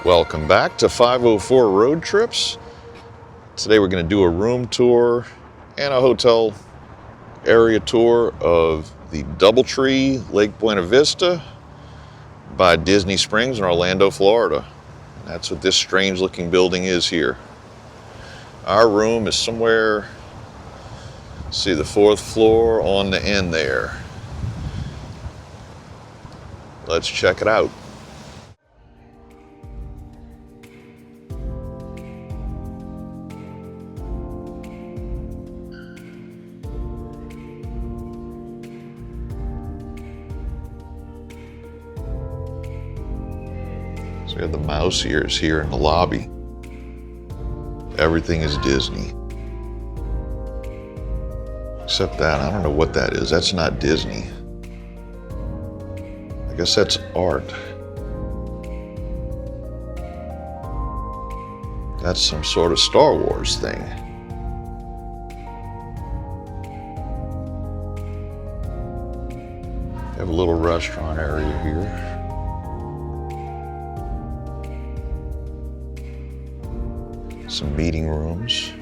Welcome back to 504 Road Trips. Today we're going to do a room tour and a hotel area tour of the DoubleTree Lake Buena Vista by Disney Springs in Orlando, Florida. That's what this strange looking building is here. Our room is somewhere, see, the 4th floor on the end there. Let's check it out. So we have the mouse ears here in the lobby. Everything is Disney. Except that, I don't know what that is. That's not Disney. I guess that's art. That's some sort of Star Wars thing. We have a little restaurant area here. Some meeting rooms.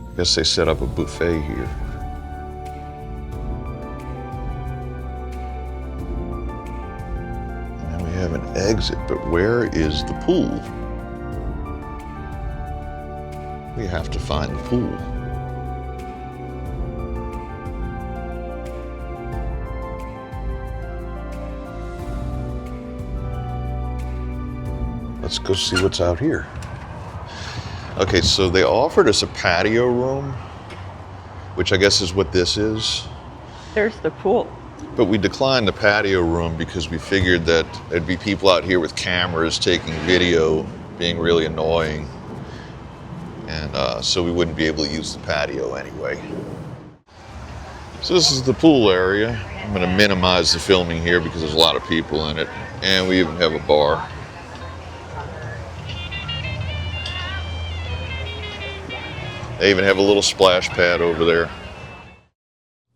I guess they set up a buffet here. And then we have an exit, but where is the pool? We have to find the pool. Let's go see what's out here. Okay, so they offered us a patio room, which I guess is what this is. There's the pool. But we declined the patio room because we figured that there'd be people out here with cameras taking video, being really annoying. And so we wouldn't be able to use the patio anyway. So this is the pool area. I'm gonna minimize the filming here because there's a lot of people in it. And we even have a bar. They even have a little splash pad over there.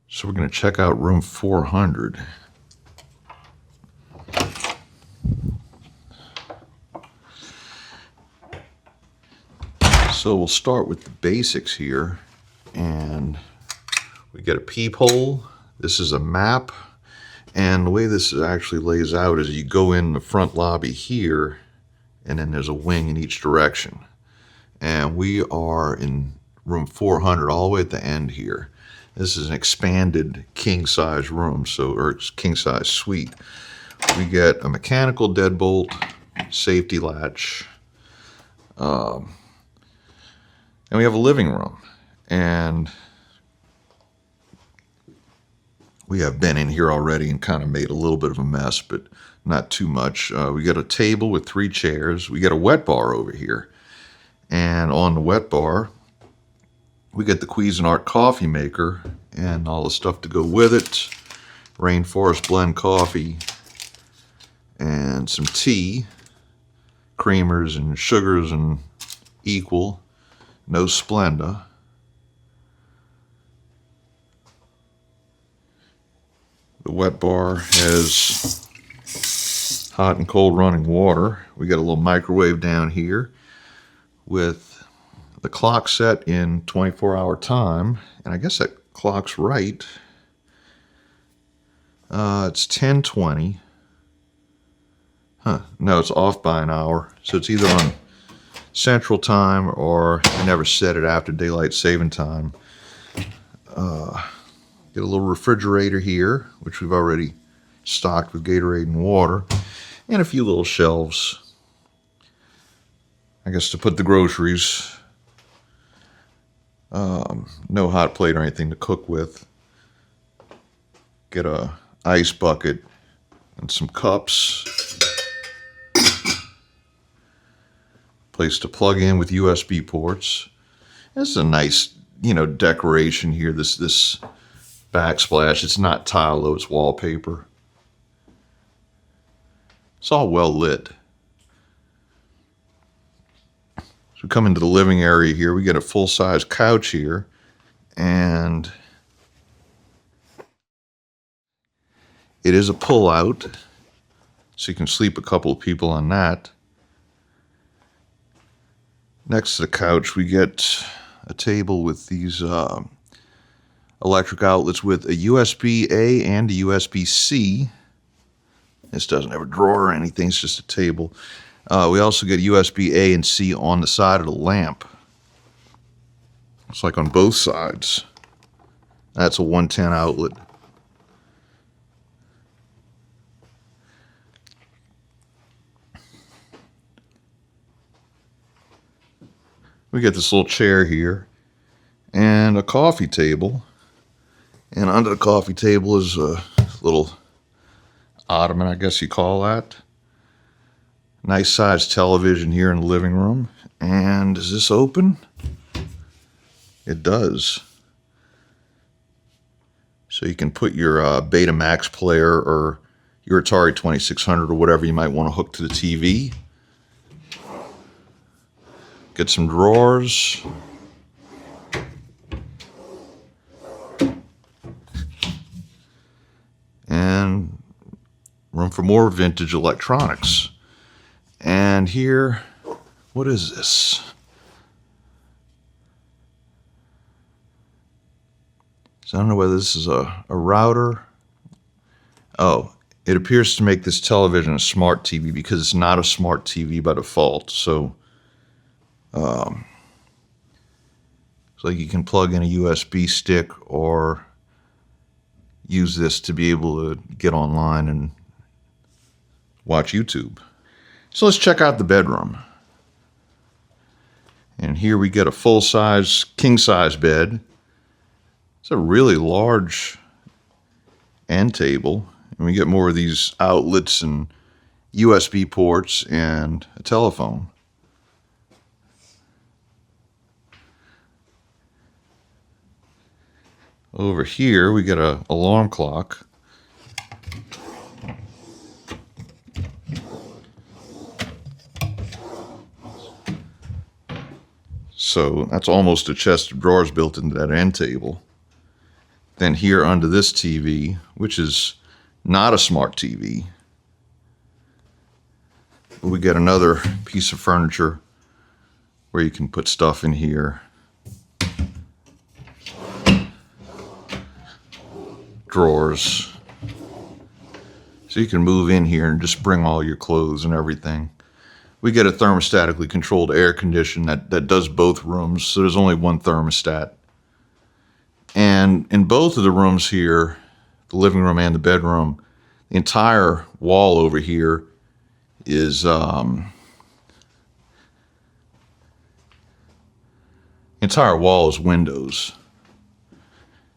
So we're going to check out room 400. So we'll start with the basics here. And we get a peephole. This is a map. And the way this actually lays out is you go in the front lobby here, and then there's a wing in each direction. And we are in room 400, all the way at the end here. This is an expanded king-size room, or king-size suite. We get a mechanical deadbolt, safety latch, and we have a living room. And we have been in here already and kind of made a little bit of a mess, but not too much. We got a table with 3 chairs. We got a wet bar over here. And on the wet bar, we get the Cuisinart coffee maker and all the stuff to go with it. Rainforest blend coffee and some tea, creamers and sugars and equal, no Splenda. The wet bar has hot and cold running water. We got a little microwave down here with the clock set in 24-hour time, and I guess that clock's right. It's 10:20. No, it's off by an hour. So it's either on Central Time or I never set it after daylight saving time. Get a little refrigerator here, which we've already stocked with Gatorade and water, and a few little shelves, I guess, to put the groceries. No hot plate or anything to cook with. Get a ice bucket and some cups. Place to plug in with USB ports. This is a nice, decoration here. This backsplash. It's not tile though, it's wallpaper. It's all well lit. So we come into the living area here. We get a full-size couch here, and it is a pull-out. so you can sleep a couple of people on that. Next to the couch, we get a table with these electric outlets with a USB-A and a USB-C. This doesn't have a drawer or anything, it's just a table. We also get USB-A and C on the side of the lamp. It's like on both sides. That's a 110 outlet. We get this little chair here and a coffee table. And under the coffee table is a little ottoman, I guess you call that. Nice sized television here in the living room. And does this open? It does. So you can put your Betamax player or your Atari 2600 or whatever you might want to hook to the TV. Get some drawers. And room for more vintage electronics. And here, what is this? So I don't know whether this is a router. Oh, it appears to make this television a smart TV because it's not a smart TV by default. So you can plug in a USB stick or use this to be able to get online and watch YouTube. So let's check out the bedroom. And here we get a full-size, king-size bed. It's a really large end table. And we get more of these outlets and USB ports and a telephone. Over here, we get an alarm clock. So that's almost a chest of drawers built into that end table. Then here under this TV, which is not a smart TV, we get another piece of furniture where you can put stuff in here. Drawers. So you can move in here and just bring all your clothes and everything. We get a thermostatically controlled air conditioner that does both rooms, so there's only one thermostat. And in both of the rooms here, the living room and the bedroom, the entire wall over here is entire wall is windows.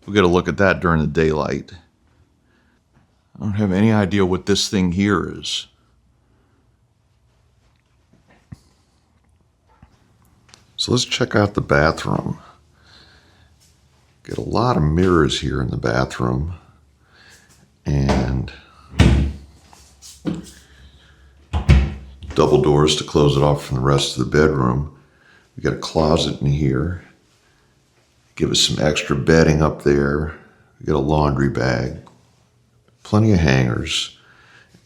We get a look at that during the daylight. I don't have any idea what this thing here is. So let's check out the bathroom. Get a lot of mirrors here in the bathroom. And double doors to close it off from the rest of the bedroom. We got a closet in here. Give us some extra bedding up there. We got a laundry bag. Plenty of hangers.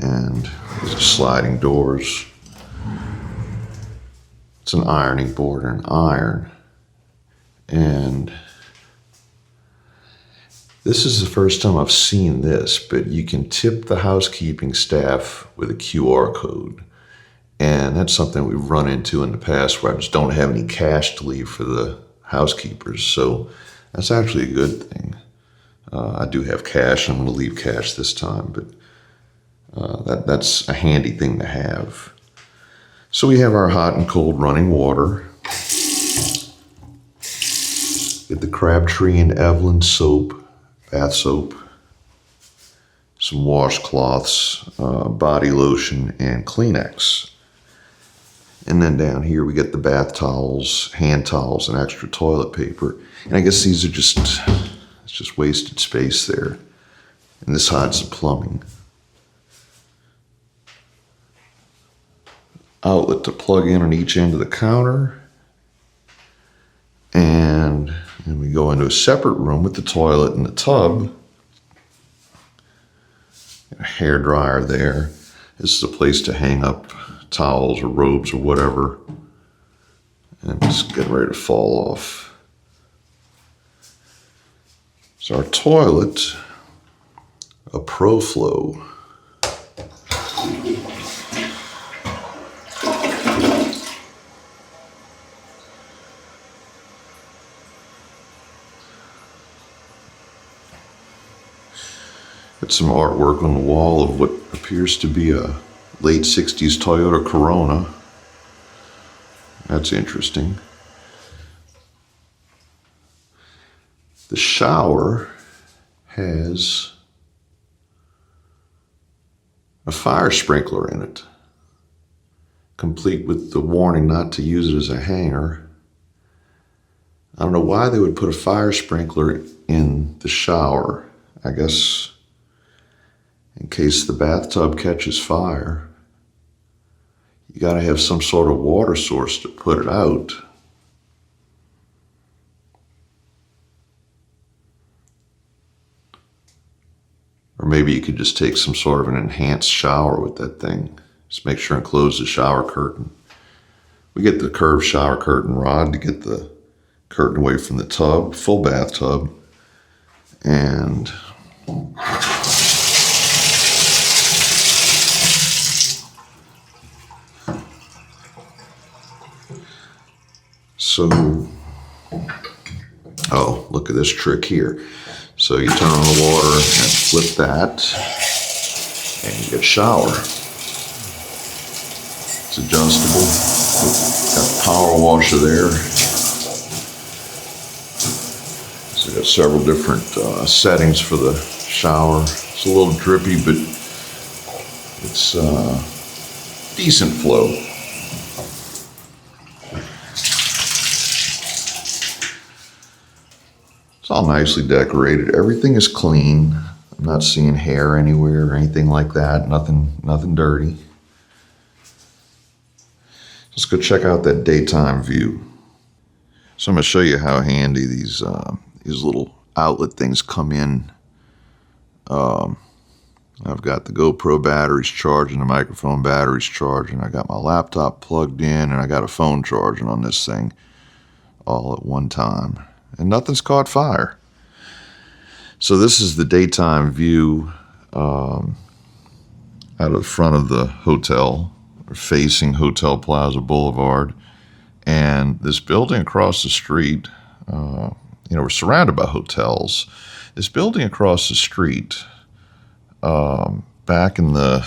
And these are sliding doors. It's an ironing board and an iron. And this is the first time I've seen this, but you can tip the housekeeping staff with a QR code. And that's something we've run into in the past where I just don't have any cash to leave for the housekeepers. So that's actually a good thing. I do have cash. I'm going to leave cash this time, but that's a handy thing to have. So we have our hot and cold running water. Get the Crabtree and Evelyn soap, bath soap, some washcloths, body lotion, and Kleenex. And then down here we get the bath towels, hand towels, and extra toilet paper. And I guess these are it's just wasted space there. And this hides the plumbing. Outlet to plug in on each end of the counter. And then we go into a separate room with the toilet and the tub. A hair dryer there. This is a place to hang up towels or robes or whatever. And it's getting ready to fall off. So our toilet, a ProFlow. Got some artwork on the wall of what appears to be a late 60s Toyota Corona. That's interesting. The shower has a fire sprinkler in it, complete with the warning not to use it as a hanger. I don't know why they would put a fire sprinkler in the shower. I guess in case the bathtub catches fire. You got to have some sort of water source to put it out. Or maybe you could just take some sort of an enhanced shower with that thing. Just make sure and close the shower curtain. We get the curved shower curtain rod to get the curtain away from the tub, full bathtub. And so, oh, look at this trick here. So you turn on the water and flip that, and you get a shower. It's adjustable. Got the power washer there. So got several different settings for the shower. It's a little drippy, but it's decent flow. It's all nicely decorated. Everything is clean. I'm not seeing hair anywhere or anything like that. Nothing dirty. Let's go check out that daytime view. So I'm going to show you how handy these little outlet things come in. I've got the GoPro batteries charging, the microphone batteries charging. I got my laptop plugged in, and I got a phone charging on this thing all at one time. And nothing's caught fire. So this is the daytime view out of the front of the hotel, facing Hotel Plaza Boulevard. And this building across the street, we're surrounded by hotels. This building across the street, back in the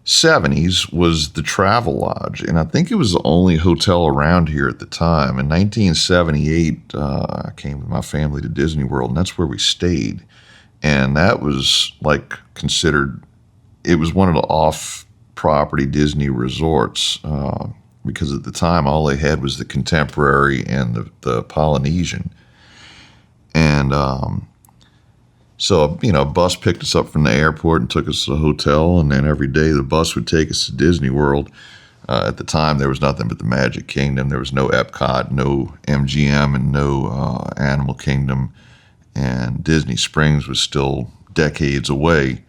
70s, was the Travel Lodge, and I think it was the only hotel around here at the time. In 1978, I came with my family to Disney World, and that's where we stayed. And that was like considered, it was one of the off-property Disney resorts, because at the time all they had was the Contemporary and the Polynesian. And so, a bus picked us up from the airport and took us to the hotel, and then every day the bus would take us to Disney World. At the time, there was nothing but the Magic Kingdom. There was no EPCOT, no MGM, and no Animal Kingdom, and Disney Springs was still decades away.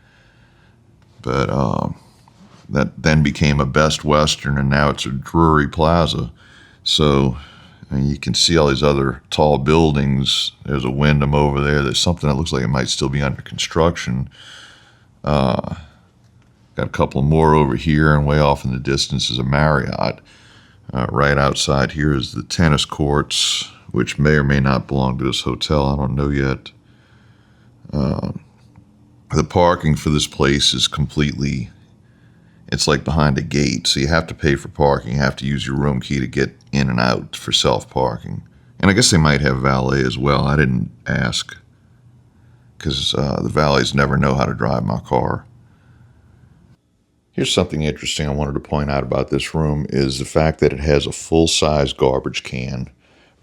But that then became a Best Western, and now it's a Drury Plaza. So you can see all these other tall buildings. There's a Wyndham over there. There's something that looks like it might still be under construction. Got a couple more over here, and way off in the distance is a Marriott. Right outside here is the tennis courts, which may or may not belong to this hotel. I don't know yet. The parking for this place is completely, it's like behind a gate, so you have to pay for parking. You have to use your room key to get in and out for self-parking. And I guess they might have valet as well. I didn't ask, because the valets never know how to drive my car. Here's something interesting I wanted to point out about this room is the fact that it has a full-size garbage can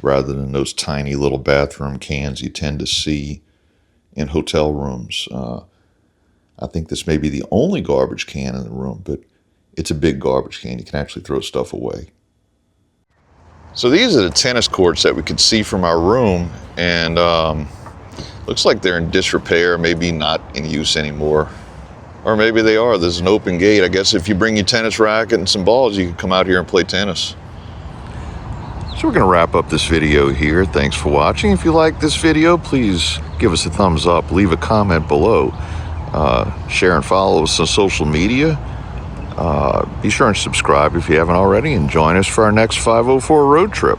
rather than those tiny little bathroom cans you tend to see in hotel rooms. I think this may be the only garbage can in the room, but it's a big garbage can. You can actually throw stuff away. So these are the tennis courts that we could see from our room, and looks like they're in disrepair, maybe not in use anymore. Or maybe they are. There's an open gate. I guess if you bring your tennis racket and some balls, you can come out here and play tennis. So we're going to wrap up this video here. Thanks for watching. If you like this video, please give us a thumbs up. Leave a comment below. Share and follow us on social media. Be sure and subscribe if you haven't already, and join us for our next 504 road trip.